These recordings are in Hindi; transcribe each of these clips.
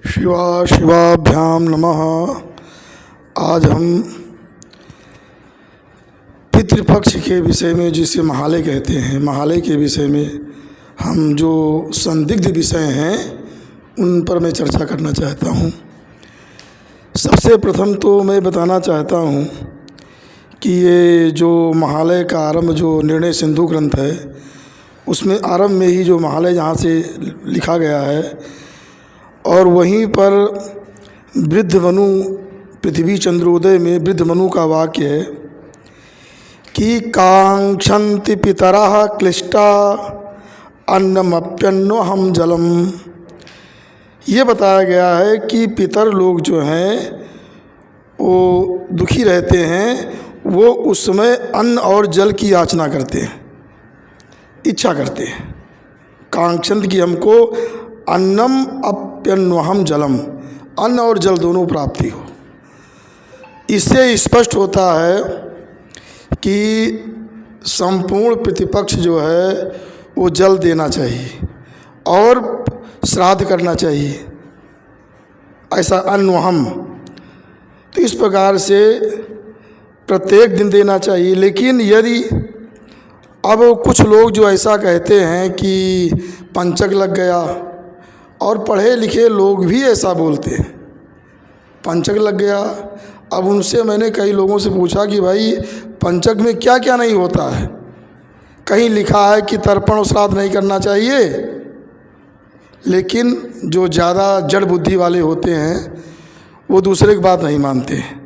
शिवा शिवाभ्याम नमः। आज हम पितृपक्ष के विषय में, जिसे महालय कहते हैं, महालय के विषय में हम जो संदिग्ध विषय हैं उन पर मैं चर्चा करना चाहता हूँ। सबसे प्रथम तो मैं बताना चाहता हूँ कि ये जो महालय का आरंभ, जो निर्णय सिंधु ग्रंथ है, उसमें आरंभ में ही जो महालय जहाँ से लिखा गया है, और वहीं पर वृद्ध मनु पृथ्वी चंद्रोदय में वृद्ध मनु का वाक्य है कि कांक्षन्ति पितरः क्लिष्टा अन्नमप्यन्नो हम जलम। ये बताया गया है कि पितर लोग जो हैं वो दुखी रहते हैं, वो उस समय अन्न और जल की याचना करते हैं, इच्छा करते हैं। कांक्षन्त की हमको अन्नम अप्यन्वहम जलम, अन्न और जल दोनों प्राप्ति हो। इससे स्पष्ट होता है कि संपूर्ण प्रतिपक्ष जो है वो जल देना चाहिए और श्राद्ध करना चाहिए, ऐसा अन्वहम। तो इस प्रकार से प्रत्येक दिन देना चाहिए। लेकिन यदि अब कुछ लोग जो ऐसा कहते हैं कि पंचक लग गया, और पढ़े लिखे लोग भी ऐसा बोलते हैं, पंचक लग गया। अब उनसे मैंने कई लोगों से पूछा कि भाई पंचक में क्या क्या नहीं होता है। कहीं लिखा है कि तर्पण और श्राद्ध नहीं करना चाहिए, लेकिन जो ज़्यादा जड़ बुद्धि वाले होते हैं वो दूसरे की बात नहीं मानते हैं,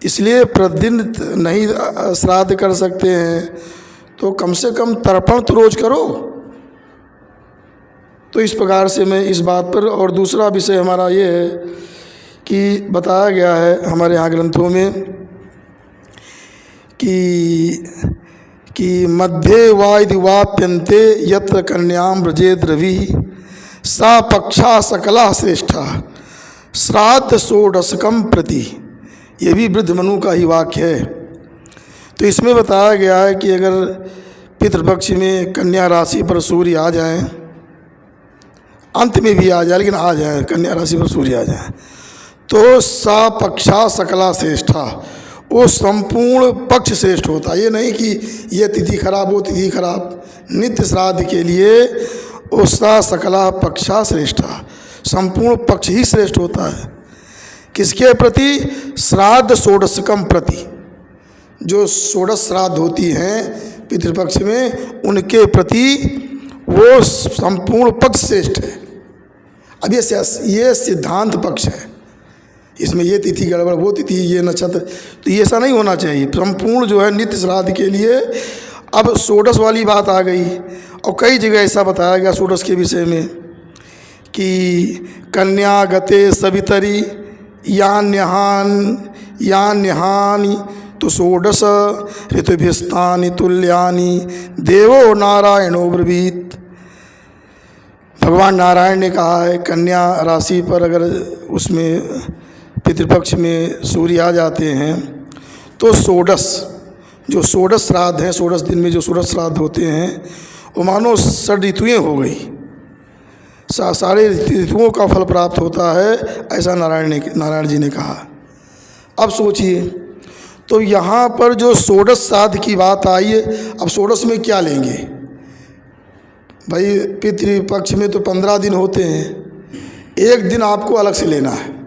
इसलिए प्रतिदिन नहीं श्राद्ध कर सकते हैं, तो कम से कम तर्पण तो रोज करो। तो इस प्रकार से मैं इस बात पर, और दूसरा विषय हमारा ये है कि बताया गया है हमारे यहाँ ग्रंथों में कि मध्ये वायदि वाप्यन्ते यत्र कन्याम व्रजेत रवि सा पक्षा सकला श्रेष्ठा श्राद्ध षोडशकम प्रति। ये भी वृद्ध मनु का ही वाक्य है। तो इसमें बताया गया है कि अगर पितृपक्ष में कन्या राशि पर सूर्य आ जाए, अंत में भी आ जाए, लेकिन आ जाए, कन्या राशि पर सूर्य आ जाए, तो सा पक्षा सकला श्रेष्ठा, वो संपूर्ण पक्ष श्रेष्ठ होता है। ये नहीं कि ये तिथि खराब हो, तिथि खराब। नित्य श्राद्ध के लिए वो सा सकला पक्षा श्रेष्ठा, संपूर्ण पक्ष ही श्रेष्ठ होता है। किसके प्रति? श्राद्ध षोडशकम प्रति। जो षोडश श्राद्ध होती हैं पितृपक्ष में, उनके प्रति वो संपूर्ण पक्ष श्रेष्ठ है। अब ये सिद्धांत पक्ष है, इसमें ये तिथि गड़बड़, वो तिथि, ये नक्षत्र, तो ये ऐसा नहीं होना चाहिए। संपूर्ण जो है नित्य श्राद्ध के लिए। अब षोडश वाली बात आ गई, और कई जगह ऐसा बताया गया षोडश के विषय में कि कन्या गते सवितरी यान्यहानि तो षोडश ऋतुभिस्तानि तुल्यानि देवो नारायणो ब्रवीत। भगवान नारायण ने कहा है कन्या राशि पर अगर उसमें पितृपक्ष में सूर्य आ जाते हैं तो षोडश, जो षोडश श्राद्ध हैं, षोडश दिन में जो षोडश श्राद्ध होते हैं, वो मानो षड ऋतुएँ हो गई, सारे ऋतुओं का फल प्राप्त होता है, ऐसा नारायण जी ने कहा। अब सोचिए, तो यहाँ पर जो षोडश श्राद्ध की बात आई है, अब षोडश में क्या लेंगे भाई? पितृपक्ष में तो 15 दिन होते हैं, एक दिन आपको अलग से लेना है।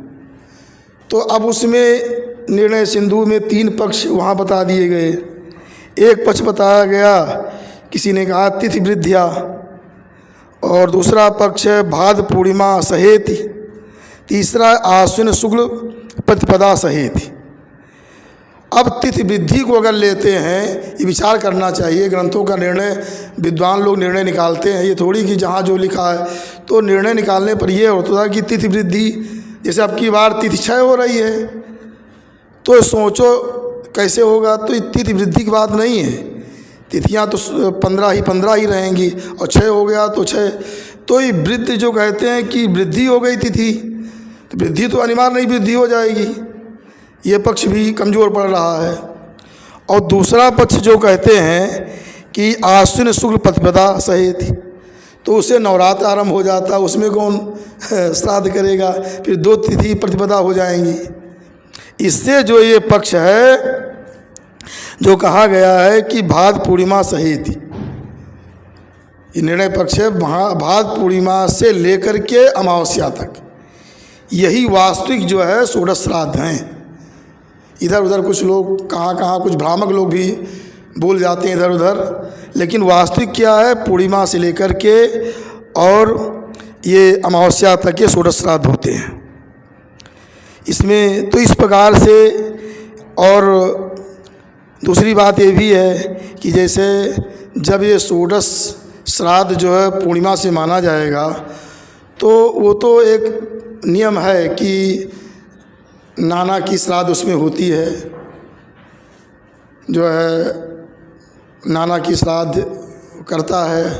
तो अब उसमें निर्णय सिंधु में 3 पक्ष वहाँ बता दिए गए। एक पक्ष बताया गया, किसी ने कहा तिथि वृद्ध्या, और दूसरा पक्ष है भाद्र पूर्णिमा सहेत, तीसरा आश्विन शुक्ल प्रतिपदा सहेत। अब तिथि वृद्धि को अगर लेते हैं, ये विचार करना चाहिए। ग्रंथों का निर्णय, विद्वान लोग निर्णय निकालते हैं, ये थोड़ी कि जहाँ जो लिखा है तो निर्णय निकालने पर यह होता है कि तिथि वृद्धि, जैसे अब की बार तिथि क्षय हो रही है, तो सोचो कैसे होगा। तो तिथि वृद्धि की बात नहीं है, तिथियाँ तो 15 ही रहेंगी, और क्षय हो गया तो क्षय। तो ये वृद्धि जो कहते हैं कि वृद्धि हो गई तिथि, तो वृद्धि तो अनिवार्य नहीं वृद्धि हो जाएगी, ये पक्ष भी कमज़ोर पड़ रहा है। और दूसरा पक्ष जो कहते हैं कि आश्विन शुक्ल प्रतिपदा सहित, तो उससे नवरात्र आरंभ हो जाता, उसमें कौन श्राद्ध करेगा, फिर 2 तिथि प्रतिपदा हो जाएंगी। इससे जो ये पक्ष है, जो कहा गया है कि भाद पूर्णिमा सहित, ये निर्णय पक्ष है भाद पूर्णिमा से लेकर के अमावस्या तक, यही वास्तविक जो है षोडश श्राद्ध हैं। इधर उधर कुछ लोग कहाँ कुछ भ्रामक लोग भी बोल जाते हैं इधर उधर, लेकिन वास्तविक क्या है, पूर्णिमा से लेकर के और ये अमावस्या तक के षोडश श्राद्ध होते हैं। इसमें तो इस प्रकार से, और दूसरी बात ये भी है कि जैसे जब ये षोडश श्राद्ध जो है पूर्णिमा से माना जाएगा, तो वो तो एक नियम है कि नाना की श्राद्ध उसमें होती है, जो है नाना की श्राद्ध करता है,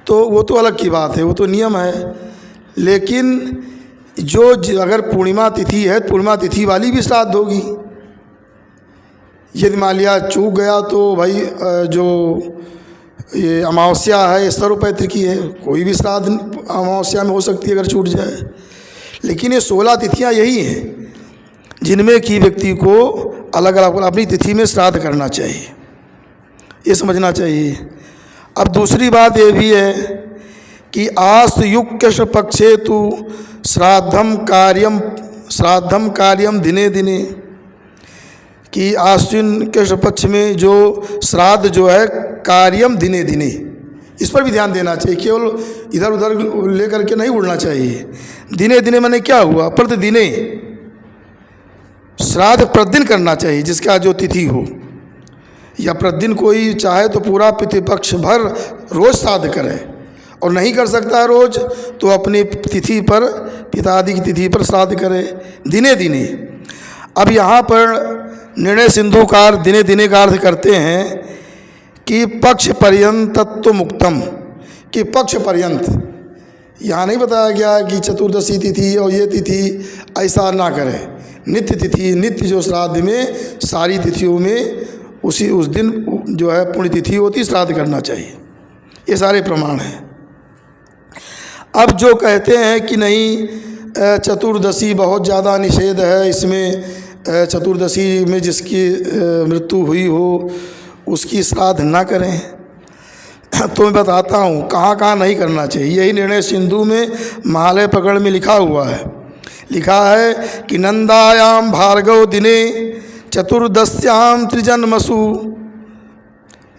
तो वो तो अलग की बात है, वो तो नियम है। लेकिन अगर पूर्णिमा तिथि है, पूर्णिमा तिथि वाली भी श्राद्ध होगी। यदि मान लिया चूक गया तो भाई जो ये अमावस्या है सर्वपैत्र की है, कोई भी श्राद्ध अमावस्या में हो सकती है अगर छूट जाए। लेकिन ये 16 तिथियां यही हैं जिनमें कि व्यक्ति को अलग अलग अपनी तिथि में श्राद्ध करना चाहिए, ये समझना चाहिए। अब दूसरी बात ये भी है कि आस्तयुक्त कृष्ण पक्षे तो श्राद्धम कार्यम दिने दिने, कि आश्विन कृष्ण पक्ष में जो श्राद्ध जो है कार्यम दिने दिने, इस पर भी ध्यान देना चाहिए। केवल इधर उधर लेकर के नहीं उड़ना चाहिए। दिने दिने माने क्या हुआ, प्रतिदिने श्राद्ध प्रतिदिन करना चाहिए, जिसका जो तिथि हो, या प्रतिदिन कोई चाहे तो पूरा पितृपक्ष भर रोज श्राद्ध करे, और नहीं कर सकता है रोज तो अपनी तिथि पर, पितादि की तिथि पर श्राद्ध करे दिने दिने। अब यहाँ पर निर्णय सिंधुकार दिने दिने का अर्थ करते हैं कि पक्ष पर्यंत तत्व मुक्तम, कि पक्ष पर्यंत, यहाँ नहीं बताया गया कि चतुर्दशी तिथि और ये तिथि, ऐसा ना करें। नित्य तिथि, नित्य जो श्राद्ध में सारी तिथियों में उस दिन जो है पुण्यतिथि होती, श्राद्ध करना चाहिए। ये सारे प्रमाण हैं। अब जो कहते हैं कि नहीं चतुर्दशी बहुत ज़्यादा निषेध है, इसमें चतुर्दशी में जिसकी मृत्यु हुई हो उसकी श्राद्ध ना करें, तो मैं बताता हूँ कहाँ कहाँ नहीं करना चाहिए। यही निर्णय सिंधु में महालय प्रकरण में लिखा हुआ है। लिखा है कि नंदायाम भार्गव दिने चतुर्दश्याम त्रिजन्मसु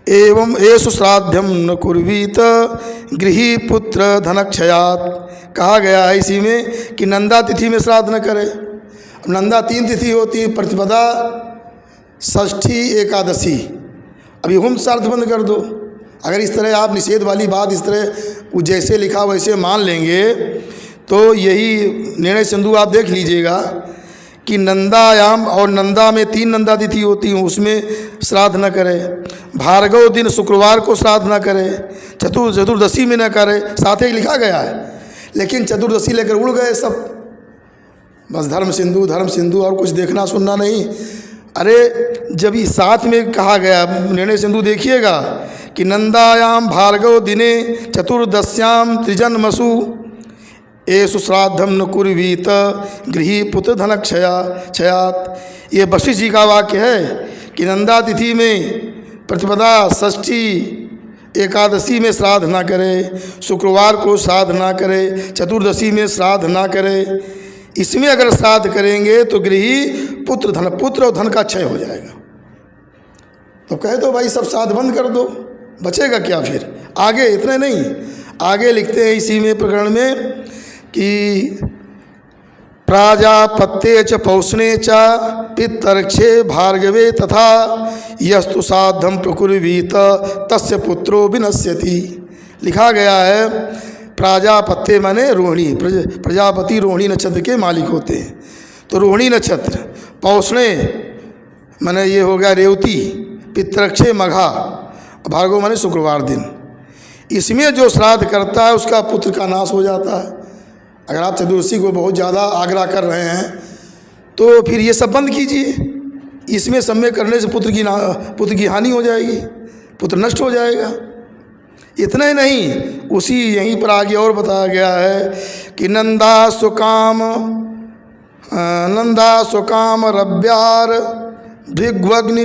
एवं एषु श्राद्धम न कुर्वीत गृही पुत्र धनक्षयात। कहा गया है इसी में कि नंदा तिथि में श्राद्ध न करे। अब नंदा 3 तिथि होती है, प्रतिपदा, षष्ठी, एकादशी। अभी हम श्राद्ध बंद कर दो। अगर इस तरह आप निषेध वाली बात इस तरह जैसे लिखा वैसे मान लेंगे, तो यही निर्णय सिंधु आप देख लीजिएगा कि नंदायाम, और नंदा में 3 नंदा तिथि होती हैं, उसमें श्राद्ध न करे। भार्गव दिन शुक्रवार को श्राद्ध न करे, चतुर्दशी में न करे, साथ ही लिखा गया है। लेकिन चतुर्दशी लेकर उड़ गए सब, बस धर्म सिंधु और कुछ देखना सुनना नहीं। अरे जब इस साथ में कहा गया निर्णय सिंधु देखिएगा कि नंदायाम भार्गव दिने चतुर्दश्याम त्रिजन्मसु एषु श्राद्धम न कुर्वीत गृही पुत्र धनक्षयात। ये वशिष्ठ जी का वाक्य है कि नंदा तिथि में प्रतिपदा, षष्ठी, एकादशी में श्राद्ध ना करे, शुक्रवार को श्राद्ध ना करे, चतुर्दशी में श्राद्ध ना करे। इसमें अगर श्राद्ध करेंगे तो गृही पुत्र और धन का क्षय हो जाएगा। तो कहे दो भाई सब श्राद्ध बंद कर दो, बचेगा क्या फिर। आगे इतने नहीं, आगे लिखते हैं इसी में प्रकरण में कि प्राजापत्ये च पौष्णे च पितर्क्षे भार्गवे तथा यस्तु साधम प्रकुर्वीत तस्य पुत्रो विनश्यति। लिखा गया है प्राजापत्य माने रोहिणी, प्रजापति रोहिणी नक्षत्र के मालिक होते हैं। तो रोहिणी नक्षत्र, पौष्णे माने ये हो गया रेवती, पितरक्षे मघा, भार्गव माने शुक्रवार दिन। इसमें जो श्राद्ध करता है उसका पुत्र का नाश हो जाता है। अगर आप चतुर्दशी को बहुत ज़्यादा आग्रह कर रहे हैं तो फिर ये सब बंद कीजिए। इसमें सब में करने से पुत्र की हानि हो जाएगी, पुत्र नष्ट हो जाएगा। इतना ही नहीं, उसी यहीं पर आगे और बताया गया है कि नंदा सुकाम रव्यार भृग्वग्नि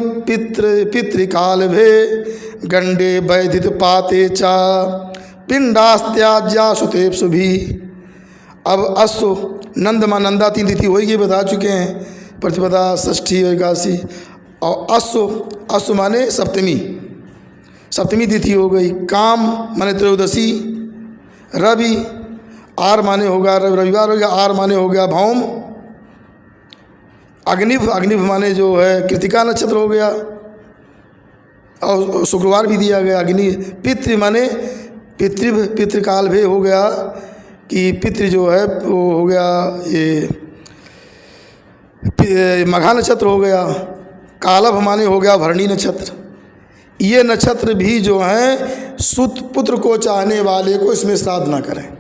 पितृकाल भे गंडे वैदित पाते चा पिंडास्त्याज्या सुतेप्सु भी। अब अश्व नंदमा नंदा 3 तिथि होगी, बता चुके हैं, प्रतिपदा, षष्ठी और एकादशी। और अश्व माने सप्तमी तिथि हो गई। काम माने त्रयोदशी। रवि आर माने होगा रविवार हो गया। आर माने हो गया भौम। अग्निभ माने जो है कृतिका नक्षत्र हो गया, और शुक्रवार भी दिया गया। अग्नि पितृ माने पितृकाल भी हो गया, कि पितृ जो है वो हो गया ये मघा नक्षत्र हो गया। कालभ माने हो गया भरणी नक्षत्र। ये नक्षत्र भी जो हैं सुत पुत्र को चाहने वाले को इसमें श्राद्ध ना करें,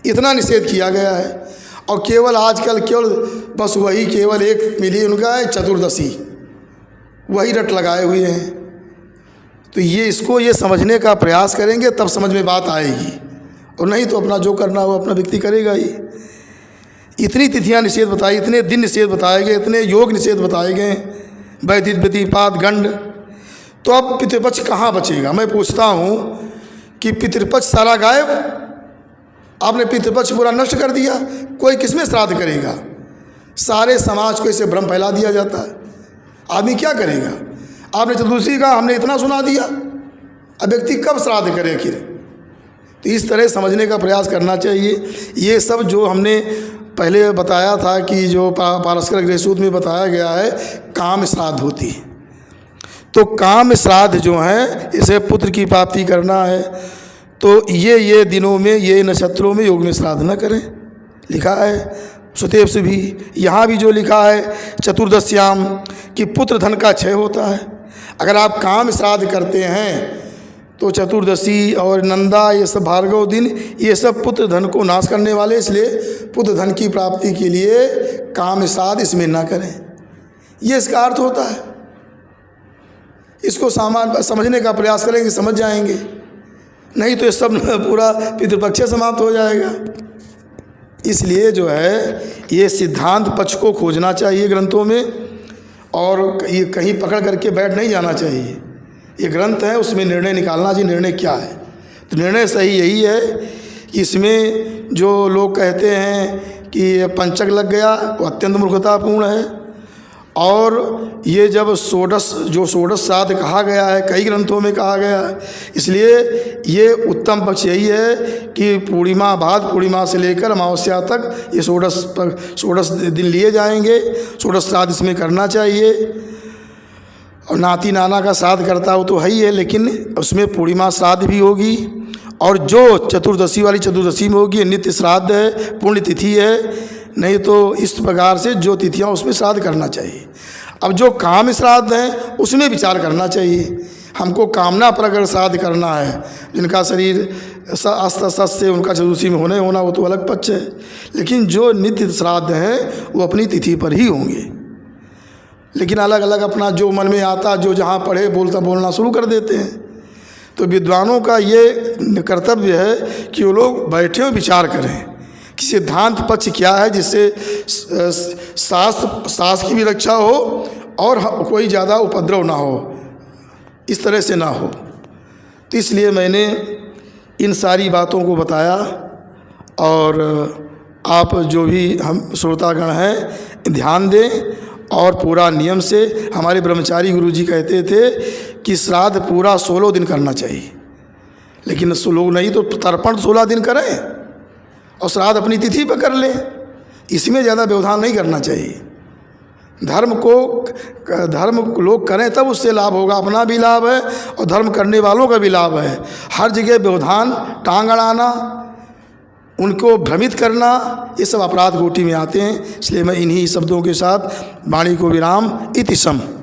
इतना निषेध किया गया है। और केवल आजकल केवल बस वही केवल एक मिली उनका है चतुर्दशी, वही रट लगाए हुए हैं। तो ये समझने का प्रयास करेंगे तब समझ में बात आएगी, और नहीं तो अपना जो करना हो अपना व्यक्ति करेगा ही। इतनी तिथियां निषेध बताई, इतने दिन निषेध बताए गए, इतने योग निषेध बताए गए, वैदिक व्यतिपात गंड। तो अब पितृपक्ष कहाँ बचेगा? मैं पूछता हूँ कि पितृपक्ष सारा गायब, आपने पितृपक्ष पूरा नष्ट कर दिया, कोई किसमें श्राद्ध करेगा? सारे समाज को इसे भ्रम फैला दिया जाता है, आदमी क्या करेगा? आपने चतुर्दशी का हमने इतना सुना दिया, अब व्यक्ति कब श्राद्ध करे आखिर? तो इस तरह समझने का प्रयास करना चाहिए। ये सब जो हमने पहले बताया था कि जो पारस्कर गृहसूत्र में बताया गया है, काम श्राद्ध होती है। तो काम श्राद्ध जो है इसे पुत्र की प्राप्ति करना है, तो ये दिनों में ये नक्षत्रों में योग में श्राद्ध न करें, लिखा है सुतेप्सु भी। यहाँ भी जो लिखा है चतुर्दश्याम कि पुत्र धन का क्षय होता है। अगर आप काम श्राद्ध करते हैं तो चतुर्दशी और नंदा ये सब भार्गव दिन ये सब पुत्र धन को नाश करने वाले, इसलिए पुत्र धन की प्राप्ति के लिए काम श्राद्ध इसमें ना करें, ये इसका अर्थ होता है। इसको समझने का प्रयास करेंगे, समझ जाएंगे, नहीं तो ये सब पूरा पितृपक्ष समाप्त हो जाएगा। इसलिए जो है ये सिद्धांत पक्ष को खोजना चाहिए ग्रंथों में, और ये कहीं पकड़ करके बैठ नहीं जाना चाहिए। ये ग्रंथ है, उसमें निर्णय निकालना चाहिए, निर्णय क्या है। तो निर्णय सही यही है कि इसमें जो लोग कहते हैं कि पंचक लग गया, वो अत्यंत मूर्खतापूर्ण है। और ये जब षोडश श्राद्ध कहा गया है, कई ग्रंथों में कहा गया है, इसलिए ये उत्तम पक्ष यही है कि पूर्णिमा से लेकर अमावस्या तक ये षोडश दिन लिए जाएंगे। षोडश श्राद्ध इसमें करना चाहिए। और नाती नाना का श्राद्ध करता हो तो है ही है, लेकिन उसमें पूर्णिमा श्राद्ध भी होगी, और जो चतुर्दशी वाली चतुर्दशी में होगी नित्य श्राद्ध है, पुण्य तिथि है। नहीं तो इस प्रकार से जो तिथियां उसमें श्राद्ध करना चाहिए। अब जो काम श्राद्ध हैं उसमें विचार करना चाहिए। हमको कामना पर अगर श्राद्ध करना है, जिनका शरीर अस्त से उनका चतुर्दशी में होना वो तो अलग पक्ष है, लेकिन जो नित्य श्राद्ध हैं वो अपनी तिथि पर ही होंगे। लेकिन अलग अलग अपना जो मन में आता, जो जहाँ पढ़े बोलना शुरू कर देते हैं। तो विद्वानों का ये कर्तव्य है कि वो लोग बैठे और विचार करें कि सिद्धांत पक्ष क्या है, जिससे शास्त्र की भी रक्षा हो और कोई ज़्यादा उपद्रव ना हो, इस तरह से ना हो। तो इसलिए मैंने इन सारी बातों को बताया। और आप जो भी हम श्रोतागण हैं ध्यान दें, और पूरा नियम से। हमारे ब्रह्मचारी गुरुजी कहते थे कि श्राद्ध पूरा 16 दिन करना चाहिए, लेकिन लोग नहीं तो तर्पण 16 दिन करें और श्राद्ध अपनी तिथि पर कर लें। इसमें ज़्यादा व्यवधान नहीं करना चाहिए। धर्म लोग करें तब उससे लाभ होगा, अपना भी लाभ है और धर्म करने वालों का भी लाभ है। हर जगह व्यवधान, टांग अड़ाना, उनको भ्रमित करना, ये सब अपराध कोटि में आते हैं। इसलिए मैं इन्हीं शब्दों के साथ वाणी को विराम इति सम।